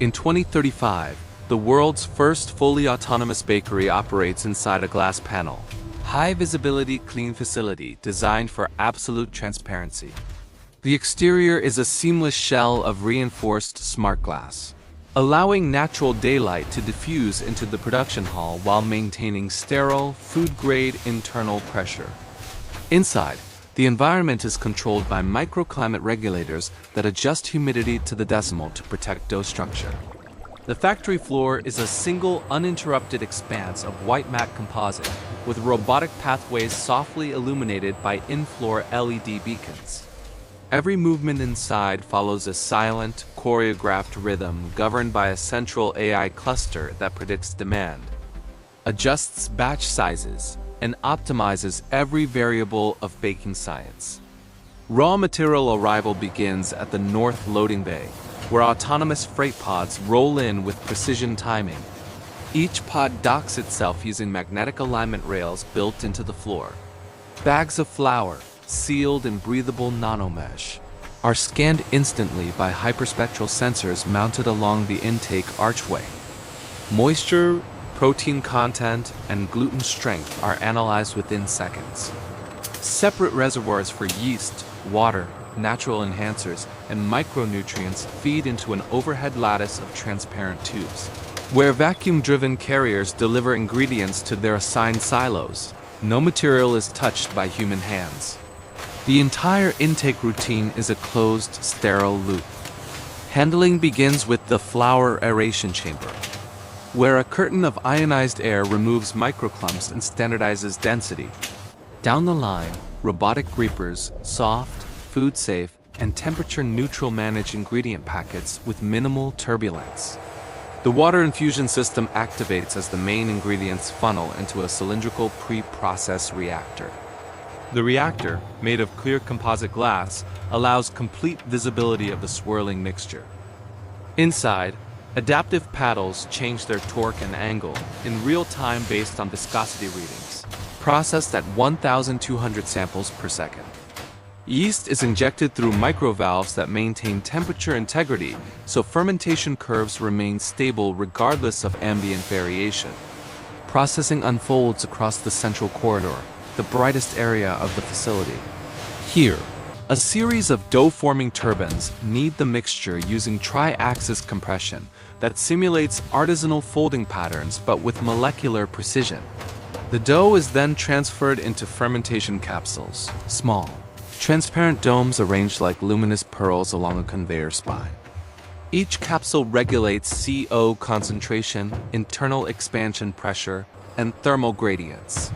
In 2035, the world's first fully autonomous bakery operates inside a glass panel. High-visibility, clean facility designed for absolute transparency. The exterior is a seamless shell of reinforced smart glass, allowing natural daylight to diffuse into the production hall while maintaining sterile, food-grade internal pressure. Inside, the environment is controlled by microclimate regulators that adjust humidity to the decimal to protect dough structure. The factory floor is a single, uninterrupted expanse of white matte composite, with robotic pathways softly illuminated by in-floor LED beacons. Every movement inside follows a silent, choreographed rhythm governed by a central AI cluster that predicts demand, adjusts batch sizes, and optimizes every variable of baking science. Raw material arrival begins at the north loading bay, where autonomous freight pods roll in with precision timing. Each pod docks itself using magnetic alignment rails built into the floor. Bags of flour, sealed in breathable nanomesh, are scanned instantly by hyperspectral sensors mounted along the intake archway. Moisture, protein content, and gluten strength are analyzed within seconds. Separate reservoirs for yeast, water, natural enhancers, and micronutrients feed into an overhead lattice of transparent tubes, where vacuum-driven carriers deliver ingredients to their assigned silos. No material is touched by human hands. The entire intake routine is a closed, sterile loop. Handling begins with the flour aeration chamber, where a curtain of ionized air removes microclumps and standardizes density. Down the line, robotic reapers, soft, food-safe, and temperature-neutral manage ingredient packets with minimal turbulence. The water infusion system activates as the main ingredients funnel into a cylindrical pre-process reactor. The reactor, made of clear composite glass, allows complete visibility of the swirling mixture. Inside, adaptive paddles change their torque and angle in real time based on viscosity readings, processed at 1,200 samples per second. Yeast is injected through microvalves that maintain temperature integrity, so fermentation curves remain stable regardless of ambient variation. Processing unfolds across the central corridor, the brightest area of the facility. Here, a series of dough-forming turbines knead the mixture using tri-axis compression that simulates artisanal folding patterns but with molecular precision. The dough is then transferred into fermentation capsules, small, transparent domes arranged like luminous pearls along a conveyor spine. Each capsule regulates CO concentration, internal expansion pressure, and thermal gradients.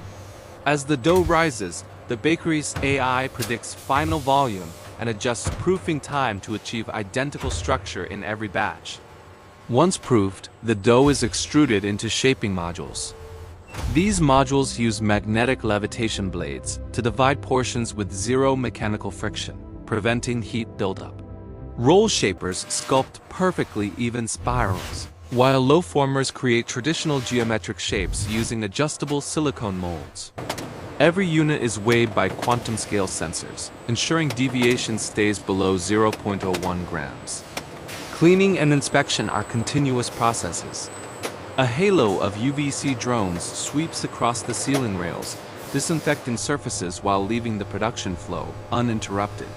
As the dough rises, the bakery's AI predicts final volume and adjusts proofing time to achieve identical structure in every batch. Once proofed, the dough is extruded into shaping modules. These modules use magnetic levitation blades to divide portions with zero mechanical friction, preventing heat buildup. Roll shapers sculpt perfectly even spirals, while loaf formers create traditional geometric shapes using adjustable silicone molds. Every unit is weighed by quantum scale sensors, ensuring deviation stays below 0.01 grams. Cleaning and inspection are continuous processes. A halo of UVC drones sweeps across the ceiling rails, disinfecting surfaces while leaving the production flow uninterrupted.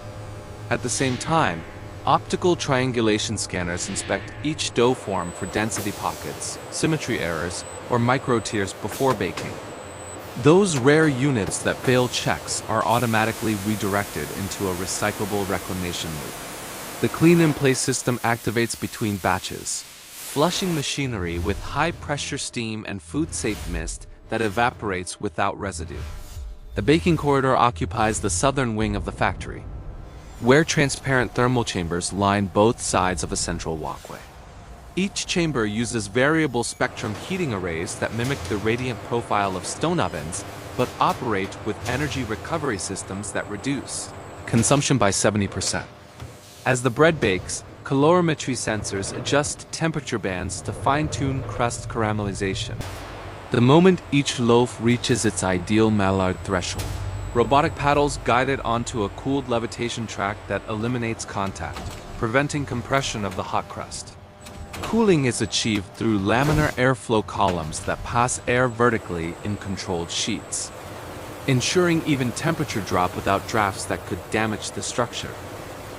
At the same time, optical triangulation scanners inspect each dough form for density pockets, symmetry errors, or micro-tears before baking. Those rare units that fail checks are automatically redirected into a recyclable reclamation loop. The clean-in-place system activates between batches, flushing machinery with high-pressure steam and food-safe mist that evaporates without residue. The baking corridor occupies the southern wing of the factory, where transparent thermal chambers line both sides of a central walkway. Each chamber uses variable spectrum heating arrays that mimic the radiant profile of stone ovens, but operate with energy recovery systems that reduce consumption by 70%. As the bread bakes, calorimetry sensors adjust temperature bands to fine-tune crust caramelization. The moment each loaf reaches its ideal Maillard threshold, robotic paddles guide it onto a cooled levitation track that eliminates contact, preventing compression of the hot crust. Cooling is achieved through laminar airflow columns that pass air vertically in controlled sheets, ensuring even temperature drop without drafts that could damage the structure.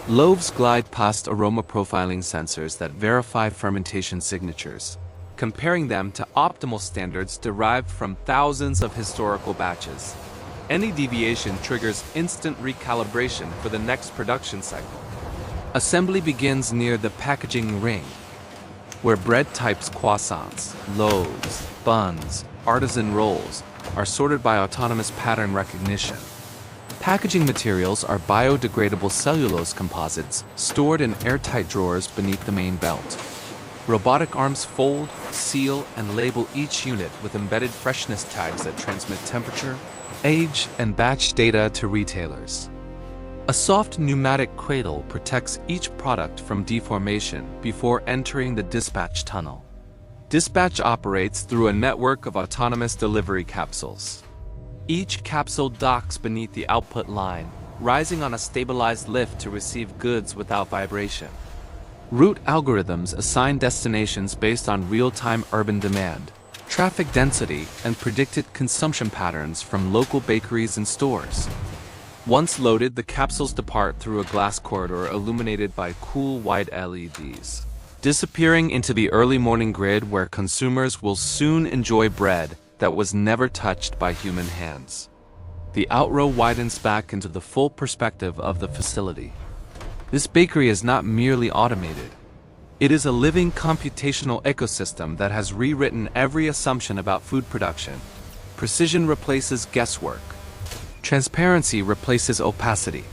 Loaves glide past aroma profiling sensors that verify fermentation signatures, comparing them to optimal standards derived from thousands of historical batches. Any deviation triggers instant recalibration for the next production cycle. Assembly begins near the packaging ring, where bread types, croissants, loaves, buns, artisan rolls are sorted by autonomous pattern recognition. Packaging materials are biodegradable cellulose composites stored in airtight drawers beneath the main belt. Robotic arms fold, seal, and label each unit with embedded freshness tags that transmit temperature, age, and batch data to retailers. A soft pneumatic cradle protects each product from deformation before entering the dispatch tunnel. Dispatch operates through a network of autonomous delivery capsules. Each capsule docks beneath the output line, rising on a stabilized lift to receive goods without vibration. Route algorithms assign destinations based on real-time urban demand, traffic density, and predicted consumption patterns from local bakeries and stores. Once loaded, the capsules depart through a glass corridor illuminated by cool white LEDs, disappearing into the early morning grid where consumers will soon enjoy bread that was never touched by human hands. The outrow widens back into the full perspective of the facility. This bakery is not merely automated. It is a living computational ecosystem that has rewritten every assumption about food production. Precision replaces guesswork. Transparency replaces opacity.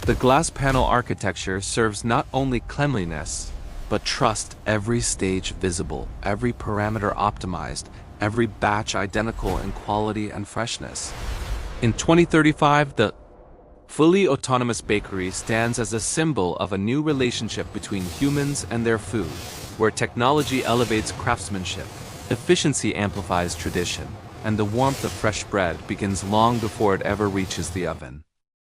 The glass panel architecture serves not only cleanliness, but trust, every stage visible, every parameter optimized, every batch identical in quality and freshness. In 2035, the fully autonomous bakery stands as a symbol of a new relationship between humans and their food, where technology elevates craftsmanship, efficiency amplifies tradition, and the warmth of fresh bread begins long before it ever reaches the oven.